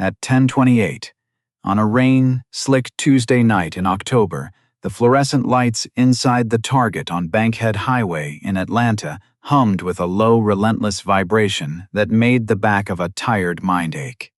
At 10:28, on a rain-slick Tuesday night in October, the fluorescent lights inside the Target on Bankhead Highway in Atlanta hummed with a low, relentless vibration that made the back of a tired mind ache.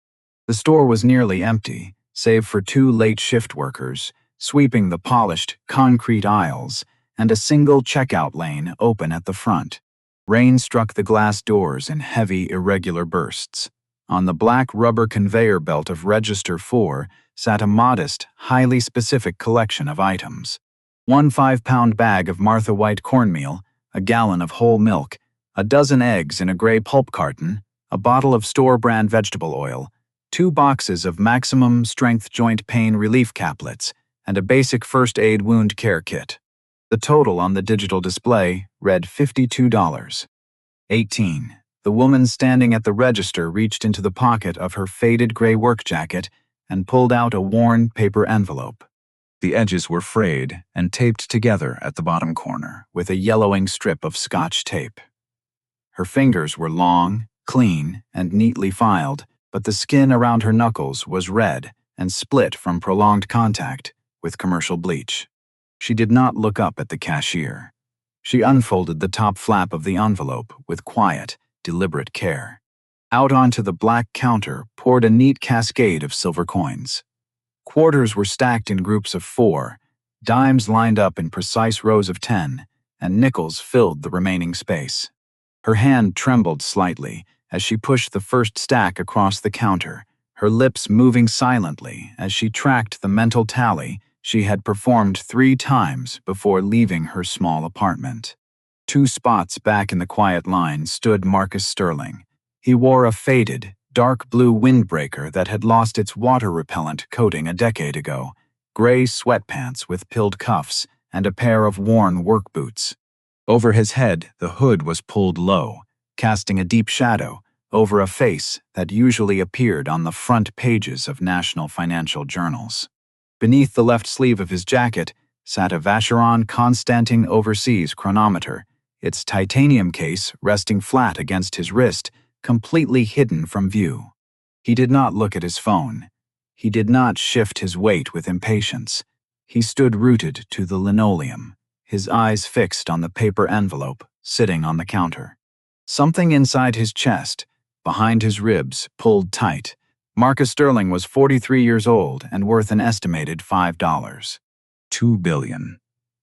The store was nearly empty, save for two late shift workers sweeping the polished concrete aisles and a single checkout lane open at the front. Rain struck the glass doors in heavy, irregular bursts. On the black rubber conveyor belt of Register 4 sat a modest, highly specific collection of items. One 5-pound bag of Martha White cornmeal, a gallon of whole milk, a dozen eggs in a gray pulp carton, a bottle of store-brand vegetable oil, 2 boxes of maximum strength joint pain relief caplets, and a basic first aid wound care kit. The total on the digital display read $52.18. The woman standing at the register reached into the pocket of her faded gray work jacket and pulled out a worn paper envelope. The edges were frayed and taped together at the bottom corner with a yellowing strip of Scotch tape. Her fingers were long, clean, and neatly filed, but the skin around her knuckles was red and split from prolonged contact with commercial bleach. She did not look up at the cashier. She unfolded the top flap of the envelope with quiet, deliberate care. Out onto the black counter poured a neat cascade of silver coins. Quarters were stacked in groups of 4, dimes lined up in precise rows of 10, and nickels filled the remaining space. Her hand trembled slightly as she pushed the first stack across the counter, her lips moving silently as she tracked the mental tally she had performed 3 times before leaving her small apartment. 2 spots back in the quiet line stood Marcus Sterling. He wore a faded, dark blue windbreaker that had lost its water-repellent coating a decade ago, gray sweatpants with pilled cuffs, and a pair of worn work boots. Over his head, the hood was pulled low, casting a deep shadow over a face that usually appeared on the front pages of national financial journals. Beneath the left sleeve of his jacket sat a Vacheron Constantin Overseas chronometer, its titanium case resting flat against his wrist, completely hidden from view. He did not look at his phone. He did not shift his weight with impatience. He stood rooted to the linoleum, his eyes fixed on the paper envelope sitting on the counter. Something inside his chest, behind his ribs, pulled tight. Marcus Sterling was 43 years old and worth an estimated $5.2 billion.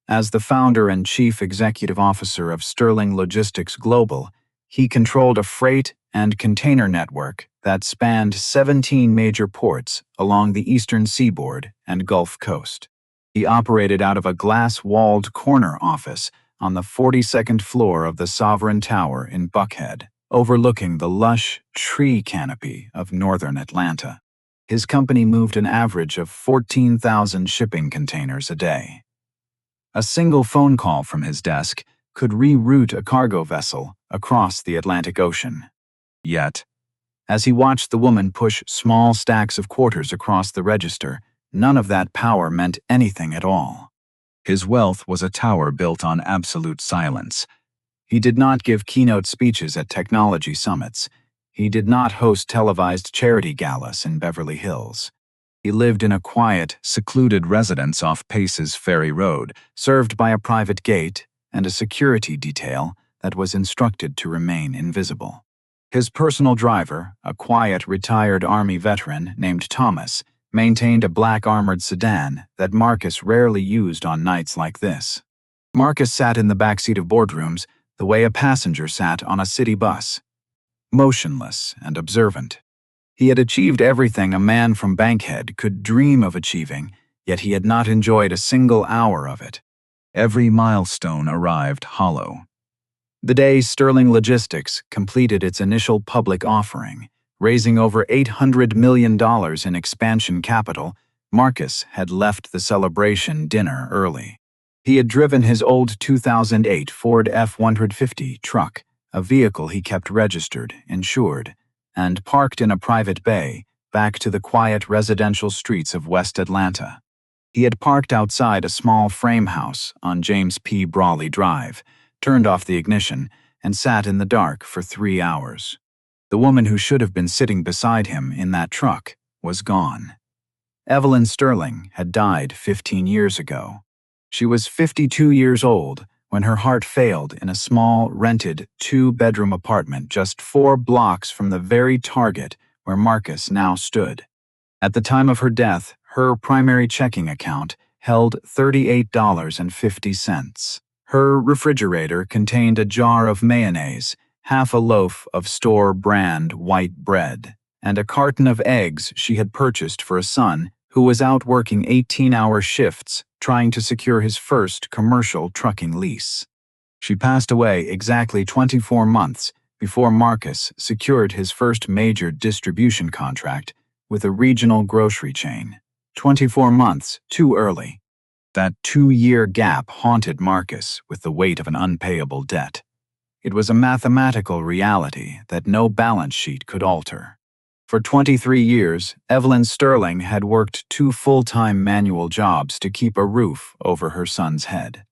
As the founder and chief executive officer of Sterling Logistics Global, he controlled a freight and container network that spanned 17 major ports along the eastern seaboard and Gulf Coast. He operated out of a glass-walled corner office on the 42nd floor of the Sovereign Tower in Buckhead, overlooking the lush tree canopy of northern Atlanta. His company moved an average of 14,000 shipping containers a day. A single phone call from his desk could reroute a cargo vessel across the Atlantic Ocean. Yet, as he watched the woman push small stacks of quarters across the register, none of that power meant anything at all. His wealth was a tower built on absolute silence. He did not give keynote speeches at technology summits. He did not host televised charity galas in Beverly Hills. He lived in a quiet, secluded residence off Pace's Ferry Road, served by a private gate and a security detail that was instructed to remain invisible. His personal driver, a quiet, retired Army veteran named Thomas, maintained a black armored sedan that Marcus rarely used on nights like this. Marcus sat in the backseat of boardrooms the way a passenger sat on a city bus, motionless and observant. He had achieved everything a man from Bankhead could dream of achieving, yet he had not enjoyed a single hour of it. Every milestone arrived hollow. The day Sterling Logistics completed its initial public offering, raising over $800 million in expansion capital, Marcus had left the celebration dinner early. He had driven his old 2008 Ford F-150 truck, a vehicle he kept registered, insured, and parked in a private bay, back to the quiet residential streets of West Atlanta. He had parked outside a small frame house on James P. Brawley Drive, turned off the ignition, and sat in the dark for 3 hours. The woman who should have been sitting beside him in that truck was gone. Evelyn Sterling had died 15 years ago. She was 52 years old when her heart failed in a small, rented, two-bedroom apartment just 4 blocks from the very Target where Marcus now stood. At the time of her death, her primary checking account held $38.50. Her refrigerator contained a jar of mayonnaise, half a loaf of store-brand white bread, and a carton of eggs she had purchased for a son who was out working 18-hour shifts trying to secure his first commercial trucking lease. She passed away exactly 24 months before Marcus secured his first major distribution contract with a regional grocery chain. 24 months too early. That 2-year gap haunted Marcus with the weight of an unpayable debt. It was a mathematical reality that no balance sheet could alter. For 23 years, Evelyn Sterling had worked 2 full-time manual jobs to keep a roof over her son's head.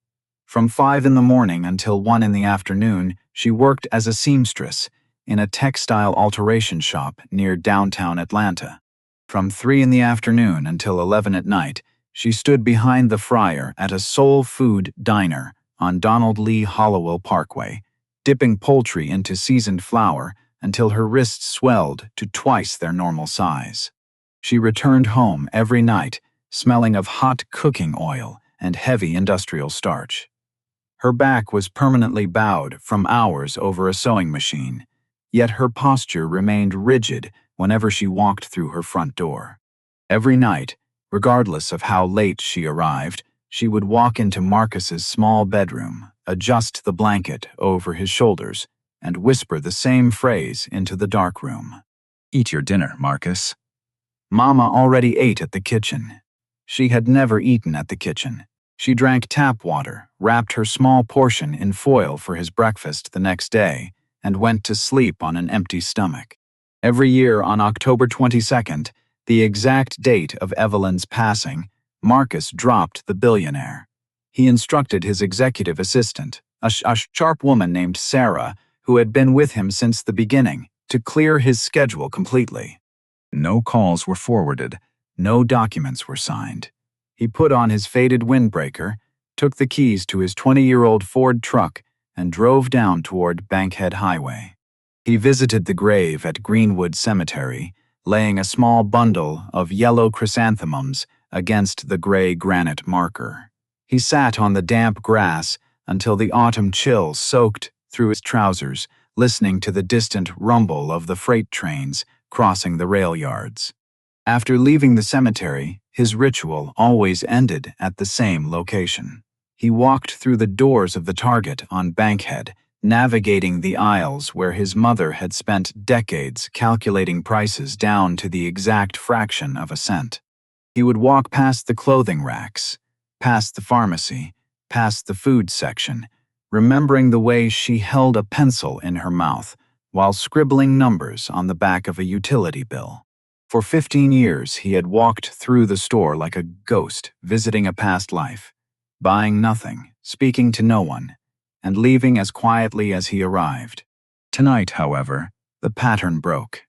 From 5 in the morning until 1 in the afternoon, she worked as a seamstress in a textile alteration shop near downtown Atlanta. From 3 in the afternoon until 11 at night, she stood behind the fryer at a soul food diner on Donald Lee Hollowell Parkway, dipping poultry into seasoned flour until her wrists swelled to twice their normal size. She returned home every night, smelling of hot cooking oil and heavy industrial starch. Her back was permanently bowed from hours over a sewing machine, yet her posture remained rigid whenever she walked through her front door. Every night, regardless of how late she arrived, she would walk into Marcus's small bedroom, adjust the blanket over his shoulders, and whisper the same phrase into the dark room. "Eat your dinner, Marcus." Mama already ate at the kitchen. She had never eaten at the kitchen. She drank tap water, wrapped her small portion in foil for his breakfast the next day, and went to sleep on an empty stomach. Every year on October 22nd, the exact date of Evelyn's passing, Marcus dropped the Billionaire. He instructed his executive assistant, a sharp woman named Sarah, who had been with him since the beginning, to clear his schedule completely. No calls were forwarded, no documents were signed. He put on his faded windbreaker, took the keys to his 20-year-old Ford truck, and drove down toward Bankhead Highway. He visited the grave at Greenwood Cemetery, laying a small bundle of yellow chrysanthemums against the gray granite marker. He sat on the damp grass until the autumn chill soaked through his trousers, listening to the distant rumble of the freight trains crossing the rail yards. After leaving the cemetery, his ritual always ended at the same location. He walked through the doors of the Target on Bankhead, navigating the aisles where his mother had spent decades calculating prices down to the exact fraction of a cent. He would walk past the clothing racks, past the pharmacy, past the food section, remembering the way she held a pencil in her mouth while scribbling numbers on the back of a utility bill. For 15 years, he had walked through the store like a ghost visiting a past life, buying nothing, speaking to no one, and leaving as quietly as he arrived. Tonight, however, the pattern broke.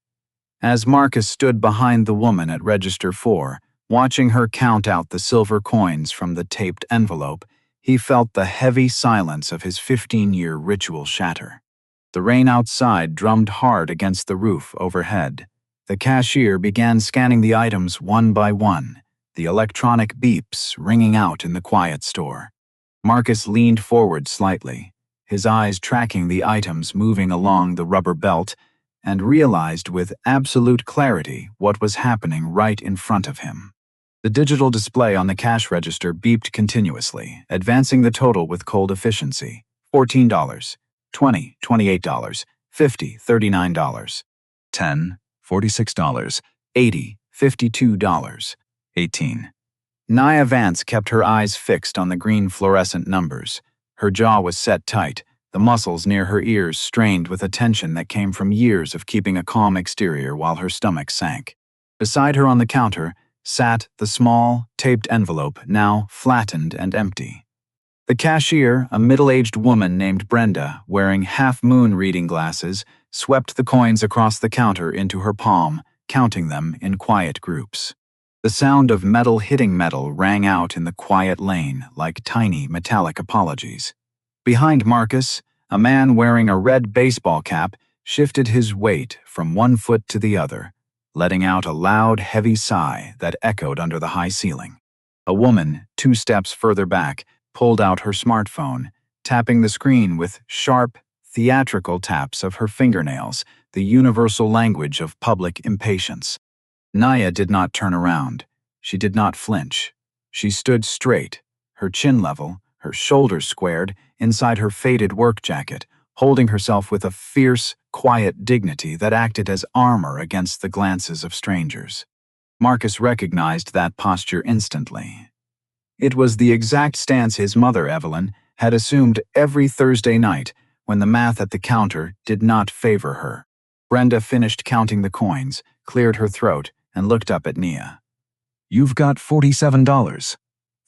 As Marcus stood behind the woman at Register 4, watching her count out the silver coins from the taped envelope, he felt the heavy silence of his 15-year ritual shatter. The rain outside drummed hard against the roof overhead. The cashier began scanning the items one by one, the electronic beeps ringing out in the quiet store. Marcus leaned forward slightly, his eyes tracking the items moving along the rubber belt, and realized with absolute clarity what was happening right in front of him. The digital display on the cash register beeped continuously, advancing the total with cold efficiency. $14, $20, $28, $50, $39, $10, $46, $80, $52, $18. Nia Vance kept her eyes fixed on the green fluorescent numbers. Her jaw was set tight, the muscles near her ears strained with a tension that came from years of keeping a calm exterior while her stomach sank. Beside her on the counter sat the small, taped envelope, now flattened and empty. The cashier, a middle-aged woman named Brenda, wearing half-moon reading glasses, swept the coins across the counter into her palm, counting them in quiet groups. The sound of metal hitting metal rang out in the quiet lane like tiny metallic apologies. Behind Marcus, a man wearing a red baseball cap shifted his weight from one foot to the other, letting out a loud, heavy sigh that echoed under the high ceiling. A woman, 2 steps further back, pulled out her smartphone, tapping the screen with sharp, theatrical taps of her fingernails, the universal language of public impatience. Naya did not turn around. She did not flinch. She stood straight, her chin level, her shoulders squared, inside her faded work jacket, holding herself with a fierce, quiet dignity that acted as armor against the glances of strangers. Marcus recognized that posture instantly. It was the exact stance his mother, Evelyn, had assumed every Thursday night when the math at the counter did not favor her. Brenda finished counting the coins, cleared her throat, and looked up at Nia. "You've got $47.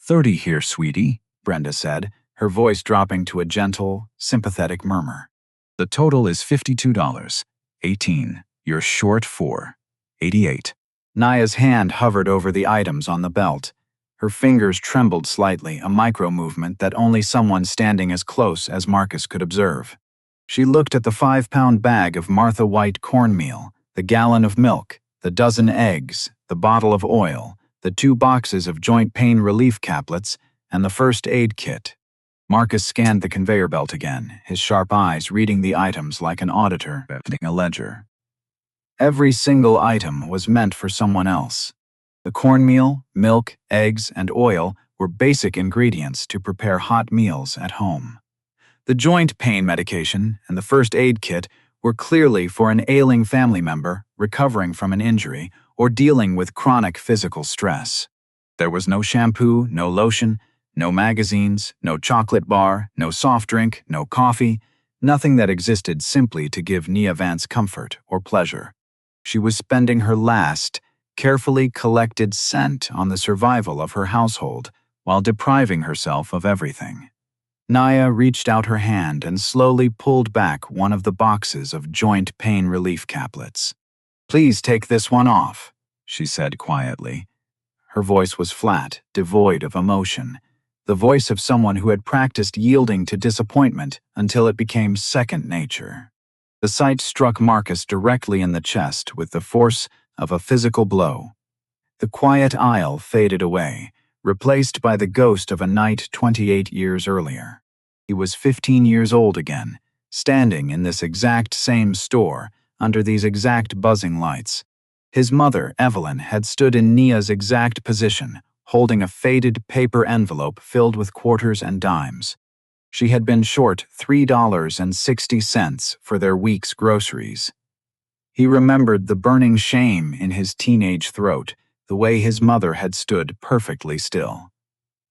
30 here, sweetie," Brenda said, her voice dropping to a gentle, sympathetic murmur. "The total is $52. 18. You're short 4.88. Naya's hand hovered over the items on the belt. Her fingers trembled slightly, a micro-movement that only someone standing as close as Marcus could observe. She looked at the 5-pound bag of Martha White cornmeal, the gallon of milk, the dozen eggs, the bottle of oil, the 2 boxes of joint pain relief caplets, and the first aid kit. Marcus scanned the conveyor belt again, his sharp eyes reading the items like an auditor opening a ledger. Every single item was meant for someone else. The cornmeal, milk, eggs, and oil were basic ingredients to prepare hot meals at home. The joint pain medication and the first aid kit were clearly for an ailing family member recovering from an injury or dealing with chronic physical stress. There was no shampoo, no lotion, no magazines, no chocolate bar, no soft drink, no coffee, nothing that existed simply to give Nia Vance comfort or pleasure. She was spending her last, carefully collected cent on the survival of her household while depriving herself of everything. Naya reached out her hand and slowly pulled back one of the boxes of joint pain relief caplets. "Please take this one off," she said quietly. Her voice was flat, devoid of emotion, the voice of someone who had practiced yielding to disappointment until it became second nature. The sight struck Marcus directly in the chest with the force of a physical blow. The quiet aisle faded away, replaced by the ghost of a night 28 years earlier. He was 15 years old again, standing in this exact same store, under these exact buzzing lights. His mother, Evelyn, had stood in Nia's exact position, holding a faded paper envelope filled with quarters and dimes. She had been short $3.60 for their week's groceries. He remembered the burning shame in his teenage throat, the way his mother had stood perfectly still,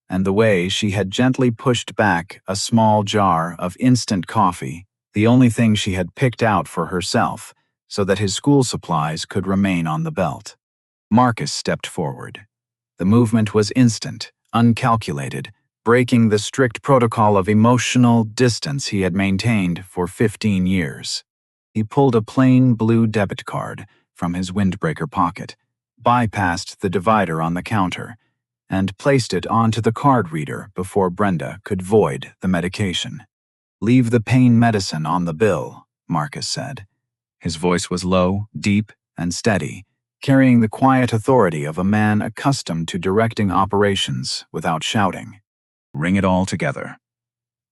and the way she had gently pushed back a small jar of instant coffee, the only thing she had picked out for herself, so that his school supplies could remain on the belt. Marcus stepped forward. The movement was instant, uncalculated, breaking the strict protocol of emotional distance he had maintained for 15 years. He pulled a plain blue debit card from his windbreaker pocket, bypassed the divider on the counter, and placed it onto the card reader before Brenda could void the medication. "Leave the pain medicine on the bill," Marcus said. His voice was low, deep, and steady, carrying the quiet authority of a man accustomed to directing operations without shouting. "Ring it all together."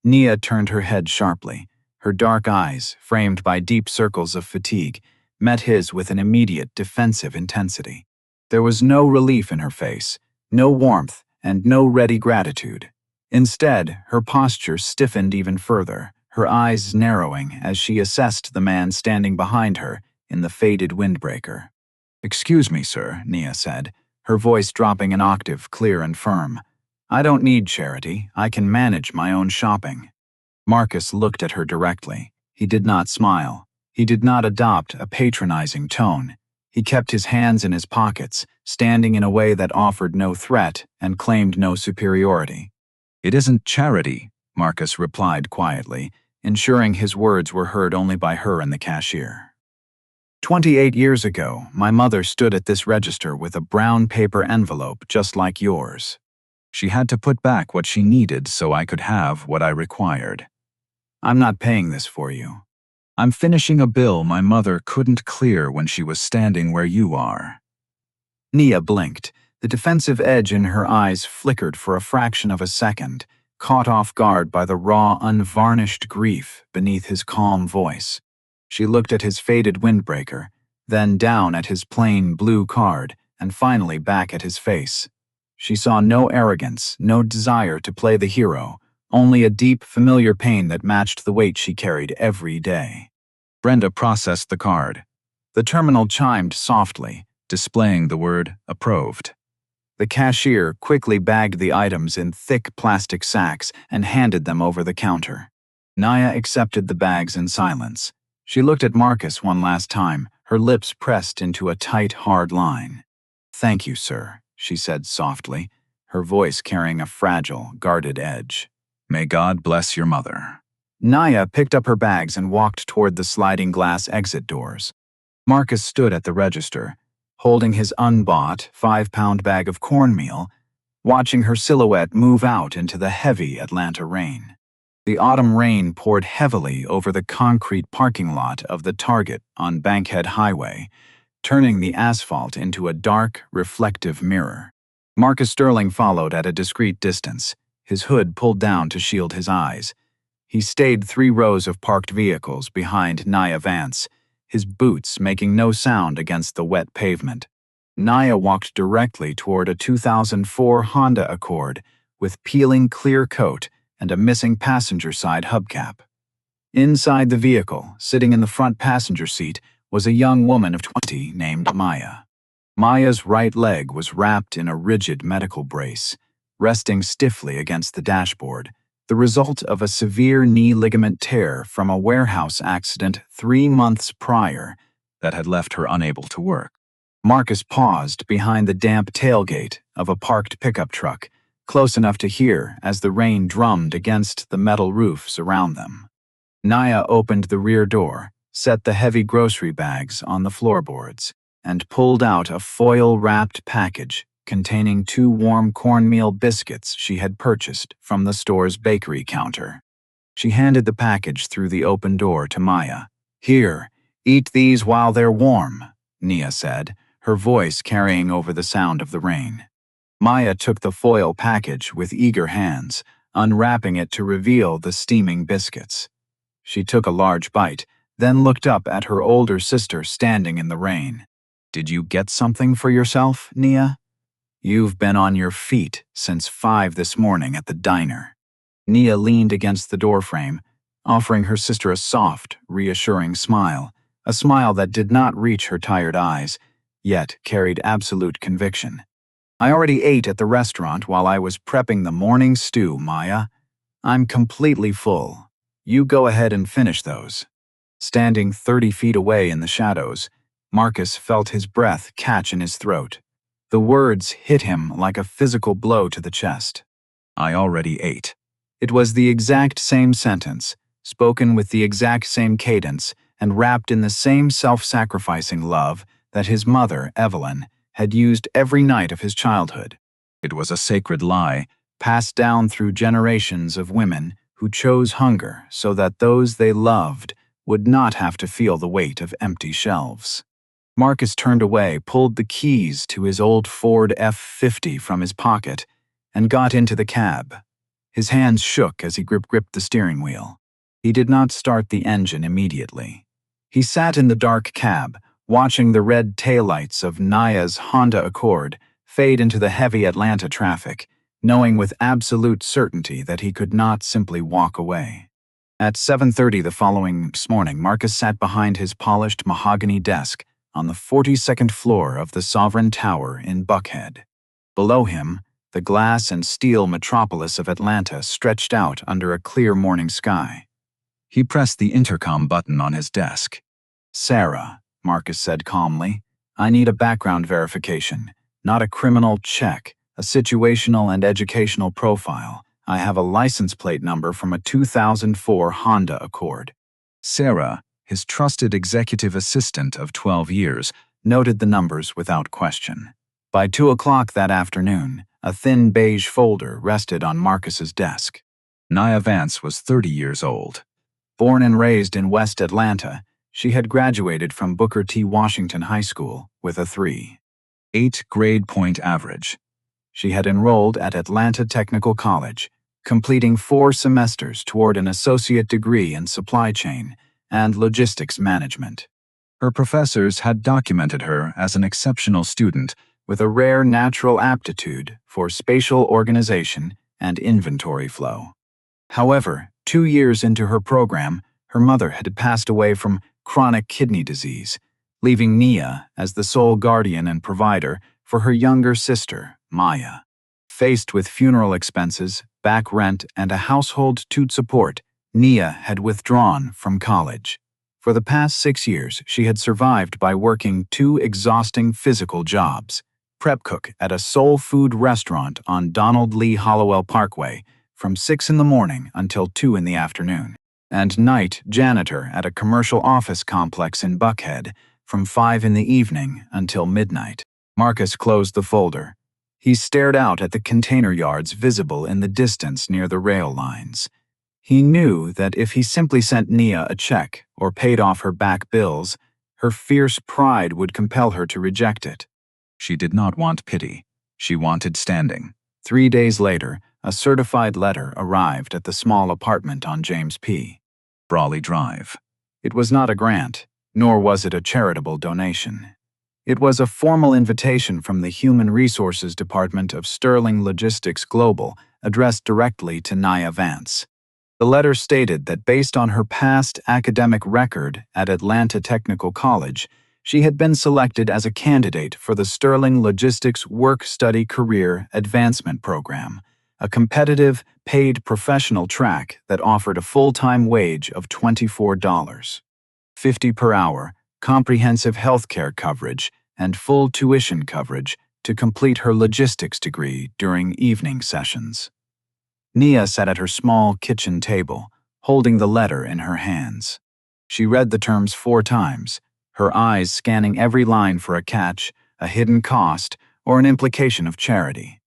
Nia turned her head sharply. Her dark eyes, framed by deep circles of fatigue, met his with an immediate defensive intensity. There was no relief in her face, no warmth, and no ready gratitude. Instead, her posture stiffened even further, her eyes narrowing as she assessed the man standing behind her in the faded windbreaker. "Excuse me, sir," Nia said, her voice dropping an octave, clear and firm. "I don't need charity. I can manage my own shopping." Marcus looked at her directly. He did not smile. He did not adopt a patronizing tone. He kept his hands in his pockets, standing in a way that offered no threat and claimed no superiority. "It isn't charity," Marcus replied quietly, ensuring his words were heard only by her and the cashier. 28 years ago, my mother stood at this register with a brown paper envelope just like yours. She had to put back what she needed so I could have what I required. I'm not paying this for you. I'm finishing a bill my mother couldn't clear when she was standing where you are. Nia blinked. The defensive edge in her eyes flickered for a fraction of a second, caught off guard by the raw, unvarnished grief beneath his calm voice. She looked at his faded windbreaker, then down at his plain blue card, and finally back at his face. She saw no arrogance, no desire to play the hero, only a deep, familiar pain that matched the weight she carried every day. Brenda processed the card. The terminal chimed softly, displaying the word approved. The cashier quickly bagged the items in thick plastic sacks and handed them over the counter. Nia accepted the bags in silence. She looked at Marcus one last time, her lips pressed into a tight, hard line. "Thank you, sir," she said softly, her voice carrying a fragile, guarded edge. "May God bless your mother." Nia picked up her bags and walked toward the sliding glass exit doors. Marcus stood at the register, holding his unbought 5-pound bag of cornmeal, watching her silhouette move out into the heavy Atlanta rain. The autumn rain poured heavily over the concrete parking lot of the Target on Bankhead Highway, turning the asphalt into a dark, reflective mirror. Marcus Sterling followed at a discreet distance, his hood pulled down to shield his eyes. He stayed 3 rows of parked vehicles behind Nia Vance, his boots making no sound against the wet pavement. Nia walked directly toward a 2004 Honda Accord with peeling clear coat and a missing passenger side hubcap. Inside the vehicle, sitting in the front passenger seat, was a young woman of 20 named Maya. Maya's right leg was wrapped in a rigid medical brace, resting stiffly against the dashboard, the result of a severe knee ligament tear from a warehouse accident 3 months prior that had left her unable to work. Marcus paused behind the damp tailgate of a parked pickup truck, close enough to hear as the rain drummed against the metal roofs around them. Nia opened the rear door, set the heavy grocery bags on the floorboards, and pulled out a foil-wrapped package containing 2 warm cornmeal biscuits she had purchased from the store's bakery counter. She handed the package through the open door to Maya. "Here, eat these while they're warm," Nia said, her voice carrying over the sound of the rain. Maya took the foil package with eager hands, unwrapping it to reveal the steaming biscuits. She took a large bite, then looked up at her older sister standing in the rain. "Did you get something for yourself, Nia? You've been on your feet since 5 this morning at the diner." Nia leaned against the doorframe, offering her sister a soft, reassuring smile, a smile that did not reach her tired eyes, yet carried absolute conviction. "I already ate at the restaurant while I was prepping the morning stew, Maya. I'm completely full. You go ahead and finish those." Standing 30 feet away in the shadows, Marcus felt his breath catch in his throat. The words hit him like a physical blow to the chest. "I already ate." It was the exact same sentence, spoken with the exact same cadence, and wrapped in the same self-sacrificing love that his mother, Evelyn, had used every night of his childhood. It was a sacred lie, passed down through generations of women who chose hunger so that those they loved would not have to feel the weight of empty shelves. Marcus turned away, pulled the keys to his old Ford F-50 from his pocket, and got into the cab. His hands shook as he gripped the steering wheel. He did not start the engine immediately. He sat in the dark cab, watching the red taillights of Nia's Honda Accord fade into the heavy Atlanta traffic, knowing with absolute certainty that he could not simply walk away. At 7:30 the following morning, Marcus sat behind his polished mahogany desk on the 42nd floor of the Sovereign Tower in Buckhead. Below him, the glass and steel metropolis of Atlanta stretched out under a clear morning sky. He pressed the intercom button on his desk. "Sarah," Marcus said calmly, "I need a background verification, not a criminal check, a situational and educational profile. I have a license plate number from a 2004 Honda Accord." "Sarah," His trusted executive assistant of 12 years noted the numbers without question. By 2 o'clock that afternoon, a thin beige folder rested on Marcus's desk. Nia Vance was 30 years old. Born and raised in West Atlanta, she had graduated from Booker T. Washington High School with a 3.8 grade point average. She had enrolled at Atlanta Technical College, completing 4 semesters toward an associate degree in supply chain and logistics management. Her professors had documented her as an exceptional student with a rare natural aptitude for spatial organization and inventory flow. However, 2 years into her program, her mother had passed away from chronic kidney disease, leaving Nia as the sole guardian and provider for her younger sister, Maya. Faced with funeral expenses, back rent, and a household to support, Nia had withdrawn from college. For the past 6 years, she had survived by working 2 exhausting physical jobs: prep cook at a soul food restaurant on Donald Lee Hollowell Parkway from 6 in the morning until 2 in the afternoon, and night janitor at a commercial office complex in Buckhead from 5 in the evening until midnight. Marcus closed the folder. He stared out at the container yards visible in the distance near the rail lines. He knew that if he simply sent Nia a check or paid off her back bills, her fierce pride would compel her to reject it. She did not want pity. She wanted standing. 3 days later, a certified letter arrived at the small apartment on James P. Brawley Drive. It was not a grant, nor was it a charitable donation. It was a formal invitation from the Human Resources Department of Sterling Logistics Global, addressed directly to Nia Vance. The letter stated that based on her past academic record at Atlanta Technical College, she had been selected as a candidate for the Sterling Logistics Work-Study Career Advancement Program, a competitive, paid professional track that offered a full-time wage of $24.50 per hour, comprehensive health care coverage, and full tuition coverage to complete her logistics degree during evening sessions. Nia sat at her small kitchen table, holding the letter in her hands. She read the terms 4 times, her eyes scanning every line for a catch, a hidden cost, or an implication of charity.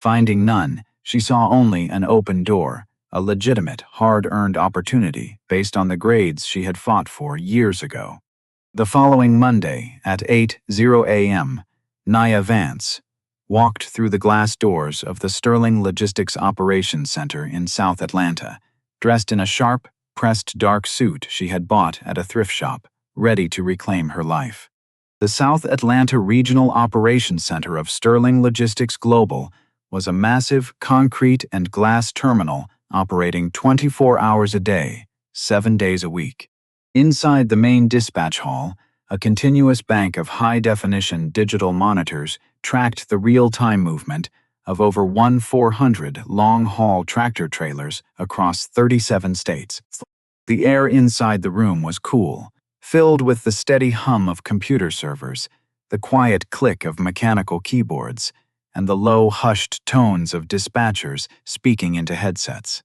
Finding none, she saw only an open door, a legitimate, hard-earned opportunity based on the grades she had fought for years ago. The following Monday, at 8:00 a.m., Nia Vance walked through the glass doors of the Sterling Logistics Operations Center in South Atlanta, dressed in a sharp, pressed dark suit she had bought at a thrift shop, ready to reclaim her life. The South Atlanta Regional Operations Center of Sterling Logistics Global was a massive concrete and glass terminal operating 24 hours a day, 7 days a week. Inside the main dispatch hall, a continuous bank of high-definition digital monitors tracked the real-time movement of over 1,400 long-haul tractor-trailers across 37 states. The air inside the room was cool, filled with the steady hum of computer servers, the quiet click of mechanical keyboards, and the low, hushed tones of dispatchers speaking into headsets.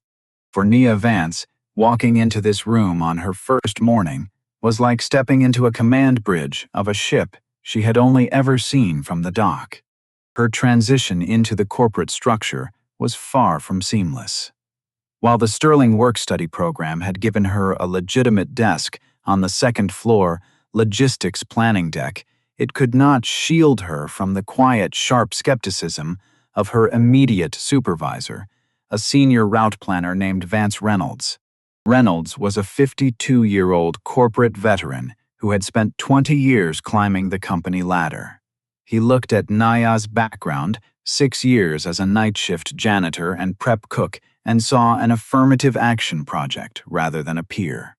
For Nia Vance, walking into this room on her first morning was like stepping into a command bridge of a ship she had only ever seen from the dock. Her transition into the corporate structure was far from seamless. While the Sterling Work-Study program had given her a legitimate desk on the second-floor logistics planning deck, it could not shield her from the quiet, sharp skepticism of her immediate supervisor, a senior route planner named Vance Reynolds. Reynolds was a 52-year-old corporate veteran who had spent 20 years climbing the company ladder. He looked at Nia's background, 6 years as a night shift janitor and prep cook, and saw an affirmative action project rather than a peer.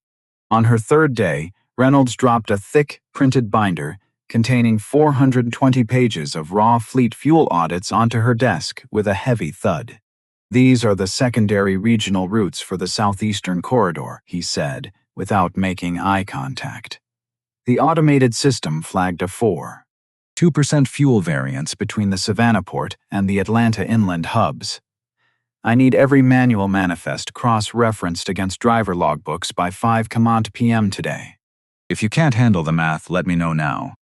On her 3rd day, Reynolds dropped a thick, printed binder containing 420 pages of raw fleet fuel audits onto her desk with a heavy thud. "These are the secondary regional routes for the Southeastern Corridor," he said, without making eye contact. The automated system flagged a 4.2% fuel variance between the Savannah port and the Atlanta inland hubs. "I need every manual manifest cross-referenced against driver logbooks by 5 p.m. today." If you can't handle the math, let me know now.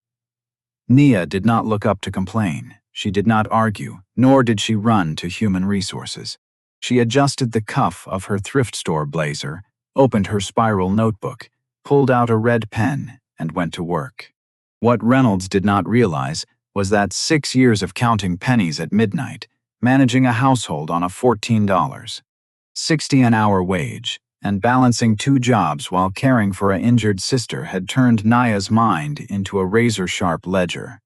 Nia did not look up to complain. She did not argue, nor did she run to human resources. She adjusted the cuff of her thrift store blazer, opened her spiral notebook, pulled out a red pen, and went to work. What Reynolds did not realize was that 6 years of counting pennies at midnight, managing a household on a $14.60 an hour wage, and balancing 2 jobs while caring for an injured sister had turned Nia's mind into a razor-sharp ledger.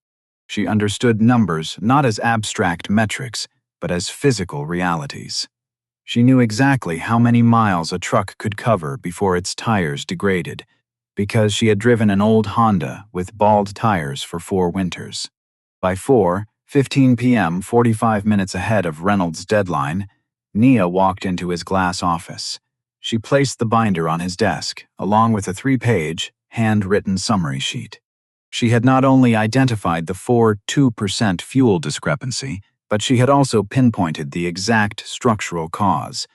She understood numbers not as abstract metrics, but as physical realities. She knew exactly how many miles a truck could cover before its tires degraded, because she had driven an old Honda with bald tires for 4 winters. By 4:15 p.m., 45 minutes ahead of Reynolds' deadline, Nia walked into his glass office. She placed the binder on his desk, along with a 3-page, handwritten summary sheet. She had not only identified the 4.2% fuel discrepancy, but she had also pinpointed the exact structural cause: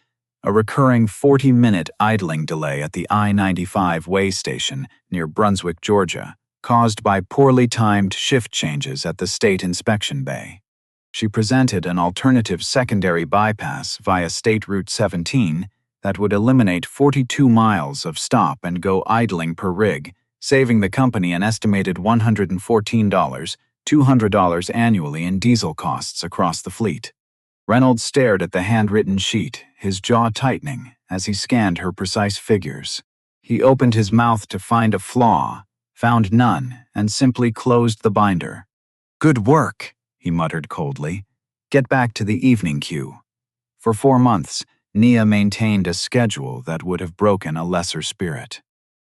a recurring 40-minute idling delay at the I-95 way station near Brunswick, Georgia, caused by poorly timed shift changes at the state inspection bay. She presented an alternative secondary bypass via State Route 17 that would eliminate 42 miles of stop-and-go idling per rig, saving the company an estimated $114, $200 annually in diesel costs across the fleet. Reynolds stared at the handwritten sheet, his jaw tightening as he scanned her precise figures. He opened his mouth to find a flaw, found none, and simply closed the binder. "Good work," he muttered coldly. "Get back to the evening queue." For 4 months, Nia maintained a schedule that would have broken a lesser spirit.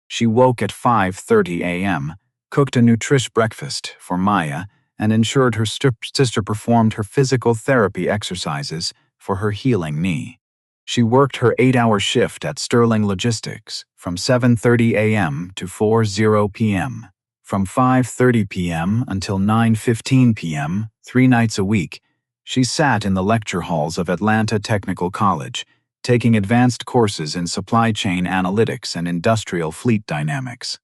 She woke at 5:30 a.m., cooked a nutritious breakfast for Maya, and ensured her sister performed her physical therapy exercises for her healing knee. She worked her 8-hour shift at Sterling Logistics from 7:30 a.m. to 4:00 p.m., from 5:30 p.m. until 9:15 p.m., 3 nights a week. She sat in the lecture halls of Atlanta Technical College, taking advanced courses in supply chain analytics and industrial fleet dynamics.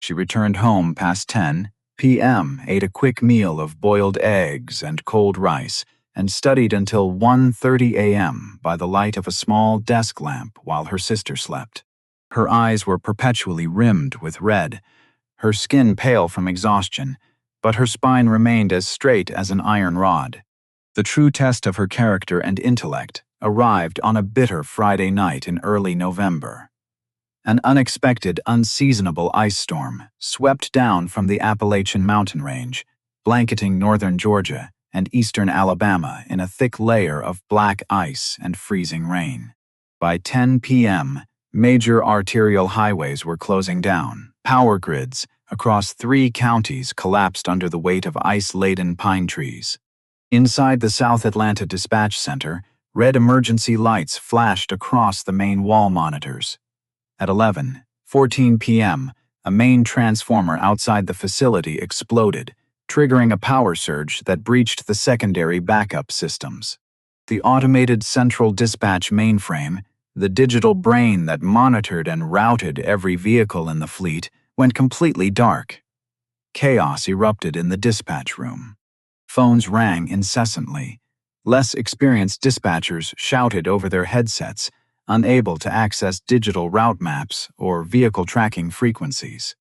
She returned home past 10 p.m., ate a quick meal of boiled eggs and cold rice, and studied until 1:30 a.m. by the light of a small desk lamp while her sister slept. Her eyes were perpetually rimmed with red, her skin pale from exhaustion, but her spine remained as straight as an iron rod. The true test of her character and intellect arrived on a bitter Friday night in early November. An unexpected, unseasonable ice storm swept down from the Appalachian mountain range, blanketing northern Georgia and eastern Alabama in a thick layer of black ice and freezing rain. By 10 p.m., major arterial highways were closing down. Power grids across 3 counties collapsed under the weight of ice-laden pine trees. Inside the South Atlanta Dispatch Center, red emergency lights flashed across the main wall monitors. At 11:14 p.m., a main transformer outside the facility exploded, triggering a power surge that breached the secondary backup systems. The automated central dispatch mainframe, the digital brain that monitored and routed every vehicle in the fleet, went completely dark. Chaos erupted in the dispatch room. Phones rang incessantly. Less experienced dispatchers shouted over their headsets, unable to access digital route maps or vehicle tracking frequencies.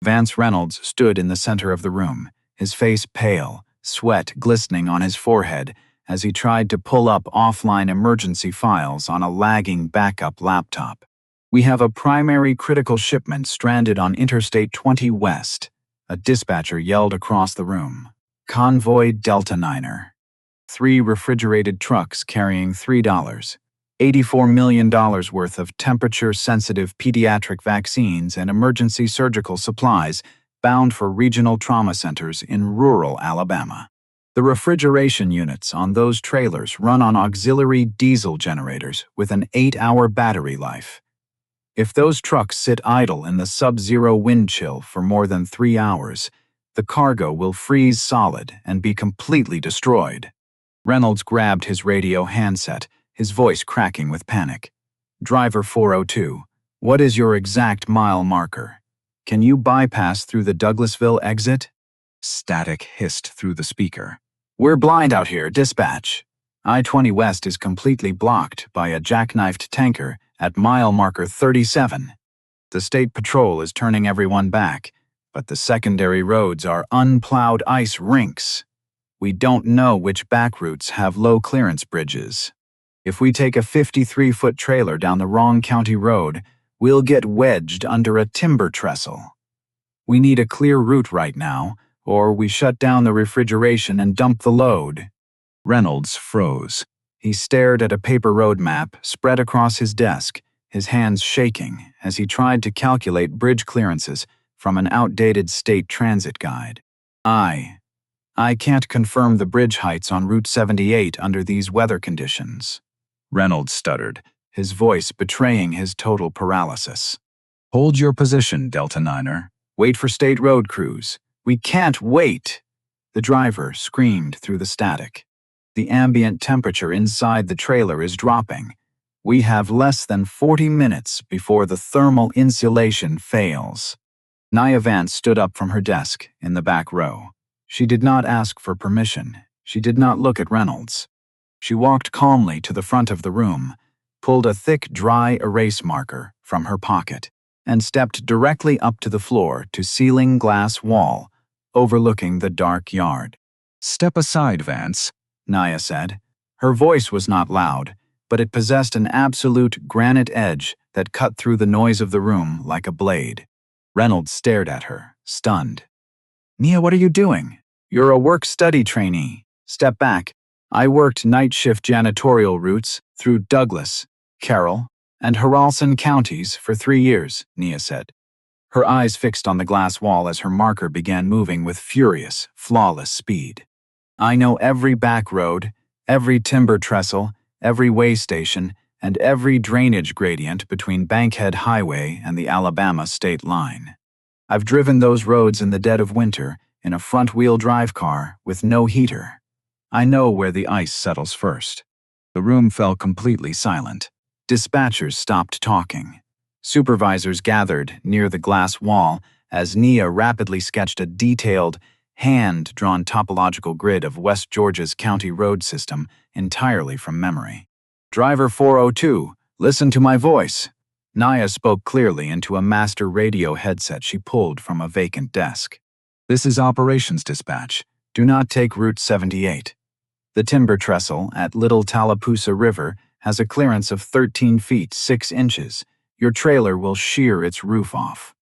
Vance Reynolds stood in the center of the room, his face pale, sweat glistening on his forehead as he tried to pull up offline emergency files on a lagging backup laptop. "We have a primary critical shipment stranded on Interstate 20 West," a dispatcher yelled across the room. "Convoy Delta Niner. 3 refrigerated trucks carrying $84 million worth of temperature-sensitive pediatric vaccines and emergency surgical supplies bound for regional trauma centers in rural Alabama. The refrigeration units on those trailers run on auxiliary diesel generators with an 8-hour battery life. If those trucks sit idle in the sub-zero wind chill for more than 3 hours, the cargo will freeze solid and be completely destroyed." Reynolds grabbed his radio handset, his voice cracking with panic. "Driver 402, what is your exact mile marker?" Can you bypass through the Douglasville exit? Static hissed through the speaker. We're blind out here, dispatch. I-20 West is completely blocked by a jackknifed tanker at mile marker 37. The state patrol is turning everyone back, but the secondary roads are unplowed ice rinks. We don't know which back routes have low clearance bridges. If we take a 53-foot trailer down the wrong county road, we'll get wedged under a timber trestle. We need a clear route right now, or we shut down the refrigeration and dump the load. Reynolds froze. He stared at a paper road map spread across his desk, his hands shaking as he tried to calculate bridge clearances from an outdated state transit guide. I can't confirm the bridge heights on Route 78 under these weather conditions. Reynolds stuttered, his voice betraying his total paralysis. Hold your position, Delta Niner. Wait for state road crews. We can't wait! The driver screamed through the static. The ambient temperature inside the trailer is dropping. We have less than 40 minutes before the thermal insulation fails. Nia Vance stood up from her desk in the back row. She did not ask for permission. She did not look at Reynolds. She walked calmly to the front of the room, pulled a thick, dry erase marker from her pocket, and stepped directly up to the floor to ceiling glass wall, overlooking the dark yard. Step aside, Vance, Nia said. Her voice was not loud, but it possessed an absolute granite edge that cut through the noise of the room like a blade. Reynolds stared at her, stunned. Nia, what are you doing? You're a work-study trainee. Step back. I worked night shift janitorial routes through Douglas, Carroll, and Haralson counties for 3 years, Nia said. Her eyes fixed on the glass wall as her marker began moving with furious, flawless speed. I know every back road, every timber trestle, every way station, and every drainage gradient between Bankhead Highway and the Alabama state line. I've driven those roads in the dead of winter in a front-wheel drive car with no heater. I know where the ice settles first. The room fell completely silent. Dispatchers stopped talking. Supervisors gathered near the glass wall as Nia rapidly sketched a detailed, hand-drawn topological grid of West Georgia's county road system entirely from memory. Driver 402, listen to my voice. Nia spoke clearly into a master radio headset she pulled from a vacant desk. This is Operations Dispatch. Do not take Route 78. The timber trestle at Little Tallapoosa River has a clearance of 13 feet 6 inches. Your trailer will shear its roof off.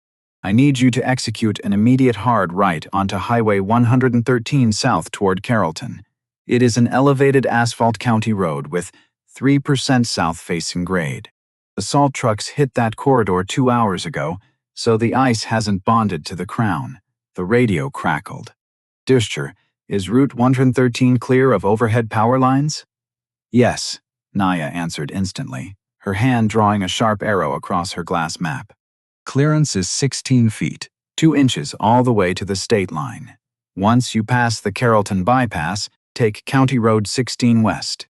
I need you to execute an immediate hard right onto Highway 113 south toward Carrollton. It is an elevated asphalt county road with 3% south-facing grade. The salt trucks hit that corridor 2 hours ago, so the ice hasn't bonded to the crown. The radio crackled. Duscher, is Route 113 clear of overhead power lines? Yes, Nia answered instantly, her hand drawing a sharp arrow across her glass map. Clearance is 16 feet, 2 inches all the way to the state line. Once you pass the Carrollton bypass, take County Road 16 west.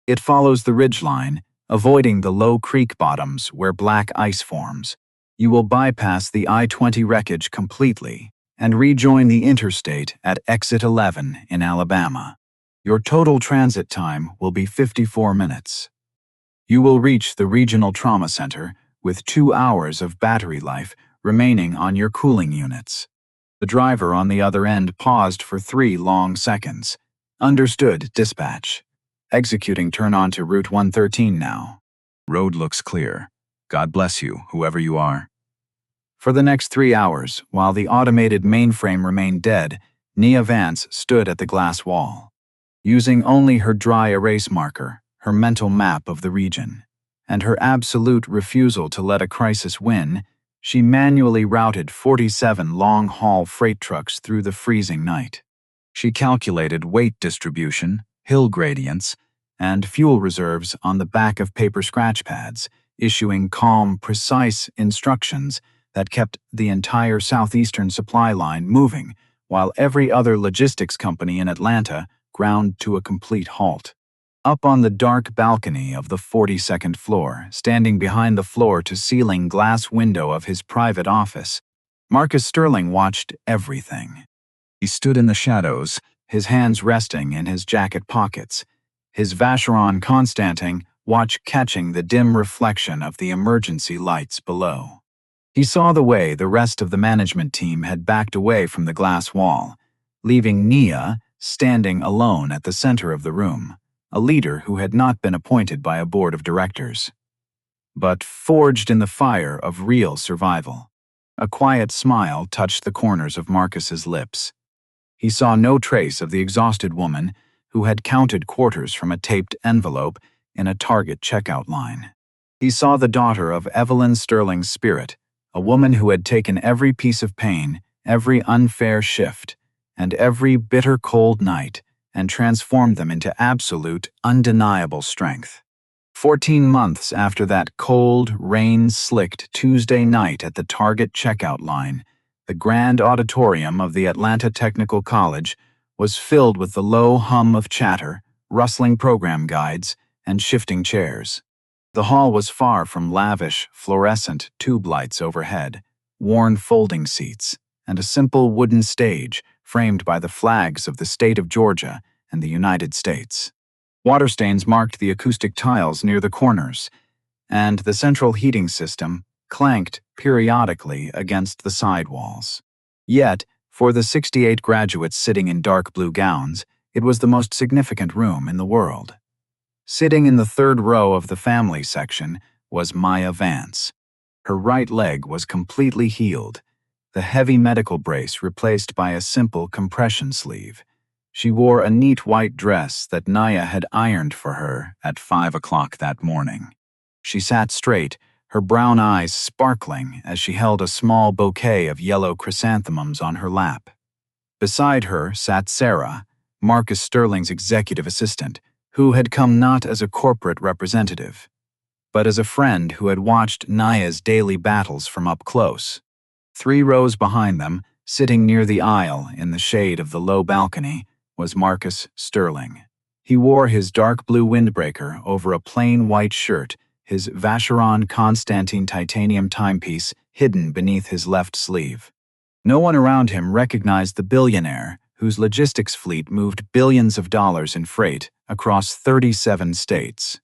It follows the ridge line, avoiding the low creek bottoms where black ice forms. You will bypass the I-20 wreckage completely and rejoin the interstate at exit 11 in Alabama. Your total transit time will be 54 minutes. You will reach the Regional Trauma Center with 2 hours of battery life remaining on your cooling units. The driver on the other end paused for 3 long seconds. Understood, dispatch. Executing turn on to Route 113 now. Road looks clear. God bless you, whoever you are. For the next 3 hours, while the automated mainframe remained dead, Nia Vance stood at the glass wall. Using only her dry erase marker, her mental map of the region, and her absolute refusal to let a crisis win, she manually routed 47 long-haul freight trucks through the freezing night. She calculated weight distribution, hill gradients, and fuel reserves on the back of paper scratch pads, issuing calm, precise instructions that kept the entire southeastern supply line moving, while every other logistics company in Atlanta ground to a complete halt. Up on the dark balcony of the 42nd floor, standing behind the floor-to-ceiling glass window of his private office, Marcus Sterling watched everything. He stood in the shadows, his hands resting in his jacket pockets, his Vacheron Constantin watch catching the dim reflection of the emergency lights below. He saw the way the rest of the management team had backed away from the glass wall, leaving Nia standing alone at the center of the room, a leader who had not been appointed by a board of directors, but forged in the fire of real survival. A quiet smile touched the corners of Marcus's lips. He saw no trace of the exhausted woman who had counted quarters from a taped envelope in a Target checkout line. He saw the daughter of Evelyn Sterling's spirit, a woman who had taken every piece of pain, every unfair shift, and every bitter cold night and transformed them into absolute, undeniable strength. 14 months after that cold, rain-slicked Tuesday night at the Target checkout line, the grand auditorium of the Atlanta Technical College was filled with the low hum of chatter, rustling program guides, and shifting chairs. The hall was far from lavish, fluorescent tube lights overhead, worn folding seats, and a simple wooden stage framed by the flags of the state of Georgia and the United States. Water stains marked the acoustic tiles near the corners, and the central heating system clanked periodically against the side walls. Yet, for the 68 graduates sitting in dark blue gowns, it was the most significant room in the world. Sitting in the third row of the family section was Maya Vance. Her right leg was completely healed, the heavy medical brace replaced by a simple compression sleeve. She wore a neat white dress that Naya had ironed for her at 5 o'clock that morning. She sat straight, her brown eyes sparkling as she held a small bouquet of yellow chrysanthemums on her lap. Beside her sat Sarah, Marcus Sterling's executive assistant, who had come not as a corporate representative, but as a friend who had watched Naya's daily battles from up close. 3 rows behind them, sitting near the aisle in the shade of the low balcony, was Marcus Sterling. He wore his dark blue windbreaker over a plain white shirt, his Vacheron Constantin titanium timepiece hidden beneath his left sleeve. No one around him recognized the billionaire whose logistics fleet moved billions of dollars in freight across 37 states.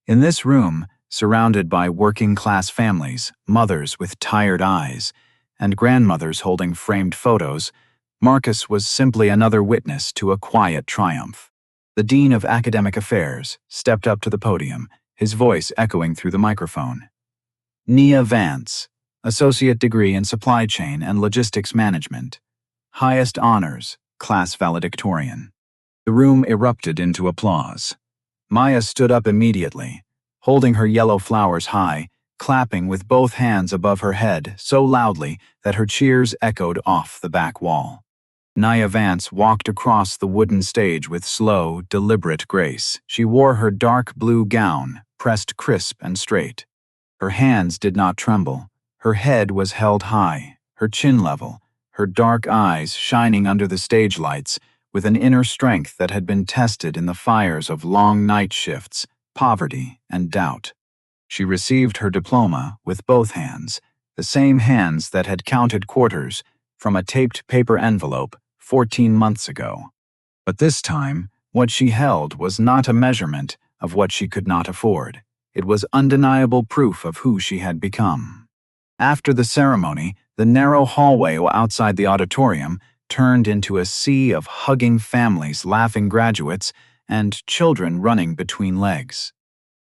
In this room, surrounded by working-class families, mothers with tired eyes, and grandmothers holding framed photos, Marcus was simply another witness to a quiet triumph. The Dean of Academic Affairs stepped up to the podium, his voice echoing through the microphone. Nia Vance, Associate Degree in Supply Chain and Logistics Management. Highest honors, class valedictorian. The room erupted into applause. Maya stood up immediately, holding her yellow flowers high, clapping with both hands above her head so loudly that her cheers echoed off the back wall. Nia Vance walked across the wooden stage with slow, deliberate grace. She wore her dark blue gown, pressed crisp and straight. Her hands did not tremble. Her head was held high, her chin level, her dark eyes shining under the stage lights with an inner strength that had been tested in the fires of long night shifts, poverty, and doubt. She received her diploma with both hands, the same hands that had counted quarters, from a taped paper envelope 14 months ago. But this time, what she held was not a measurement of what she could not afford. It was undeniable proof of who she had become. After the ceremony, the narrow hallway outside the auditorium turned into a sea of hugging families, laughing graduates, and children running between legs.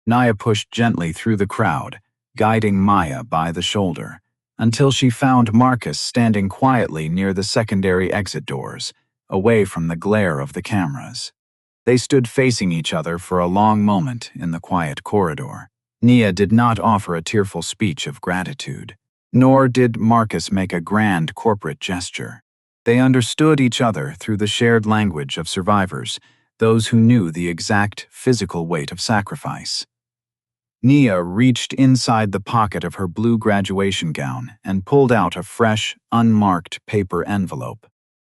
Naya pushed gently through the crowd, guiding Maya by the shoulder, until she found Marcus standing quietly near the secondary exit doors, away from the glare of the cameras. They stood facing each other for a long moment in the quiet corridor. Nia did not offer a tearful speech of gratitude, nor did Marcus make a grand corporate gesture. They understood each other through the shared language of survivors, those who knew the exact physical weight of sacrifice. Nia reached inside the pocket of her blue graduation gown and pulled out a fresh, unmarked paper envelope.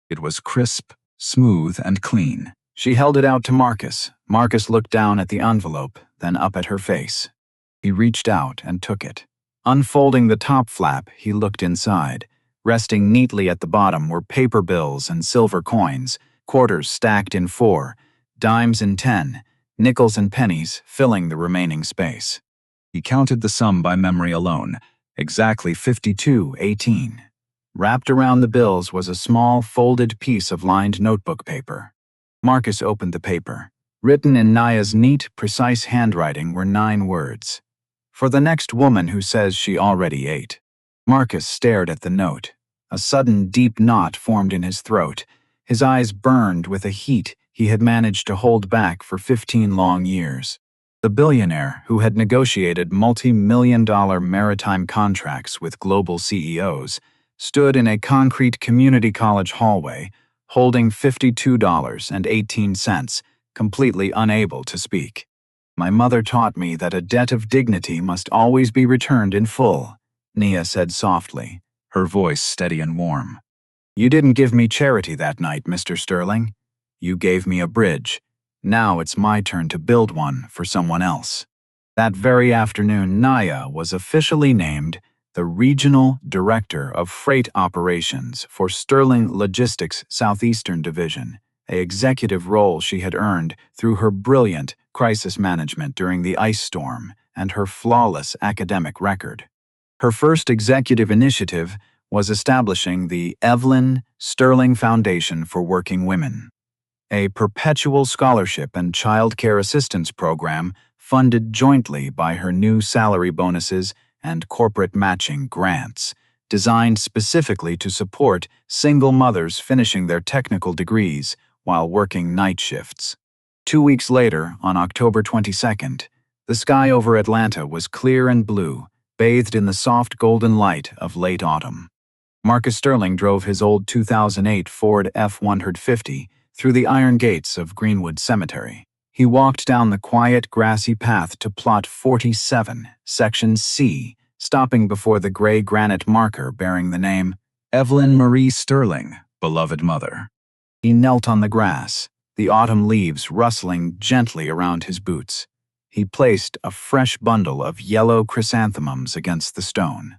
It was crisp, smooth, and clean. She held it out to Marcus. Marcus looked down at the envelope, then up at her face. He reached out and took it. Unfolding the top flap, he looked inside, Resting neatly at the bottom were paper bills and silver coins, quarters stacked in 4, dimes in 10, nickels and pennies filling the remaining space. He counted the sum by memory alone, exactly 52.18. Wrapped around the bills was a small, folded piece of lined notebook paper. Marcus opened the paper. Written in Naya's neat, precise handwriting were 9 words. For the next woman who says she already ate. Marcus stared at the note. A sudden deep knot formed in his throat. His eyes burned with a heat he had managed to hold back for 15 long years. The billionaire, who had negotiated multi-million-dollar maritime contracts with global CEOs, stood in a concrete community college hallway, holding $52.18, completely unable to speak. "My mother taught me that a debt of dignity must always be returned in full," Nia said softly, her voice steady and warm. "You didn't give me charity that night, Mr. Sterling. You gave me a bridge. Now it's my turn to build one for someone else." That very afternoon, Naya was officially named the Regional Director of Freight Operations for Sterling Logistics Southeastern Division, an executive role she had earned through her brilliant crisis management during the ice storm and her flawless academic record. Her first executive initiative was establishing the Evelyn Sterling Foundation for Working Women, a perpetual scholarship and child care assistance program funded jointly by her new salary bonuses and corporate matching grants, designed specifically to support single mothers finishing their technical degrees while working night shifts. 2 weeks later, on October 22nd, the sky over Atlanta was clear and blue, bathed in the soft golden light of late autumn. Marcus Sterling drove his old 2008 Ford F-150 through the iron gates of Greenwood Cemetery. He walked down the quiet, grassy path to Plot 47, Section C, stopping before the gray granite marker bearing the name Evelyn Marie Sterling, Beloved Mother. He knelt on the grass, the autumn leaves rustling gently around his boots. He placed a fresh bundle of yellow chrysanthemums against the stone.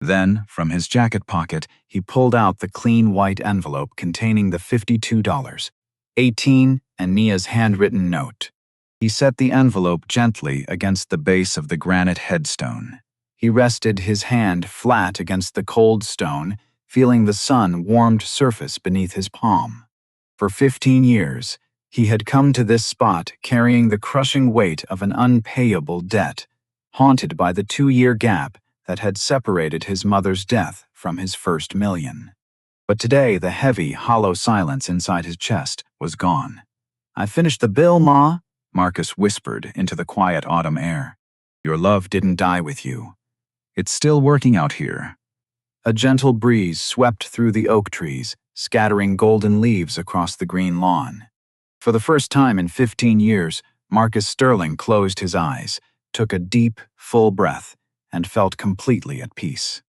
Then, from his jacket pocket, he pulled out the clean white envelope containing the $52.18 and Nia's handwritten note. He set the envelope gently against the base of the granite headstone. He rested his hand flat against the cold stone, feeling the sun-warmed surface beneath his palm. For 15 years, he had come to this spot carrying the crushing weight of an unpayable debt, haunted by the 2-year gap that had separated his mother's death from his first million. But today, the heavy, hollow silence inside his chest was gone. "I finished the bill, Ma," Marcus whispered into the quiet autumn air. "Your love didn't die with you. It's still working out here." A gentle breeze swept through the oak trees, scattering golden leaves across the green lawn. For the first time in 15 years, Marcus Sterling closed his eyes, took a deep, full breath, and felt completely at peace.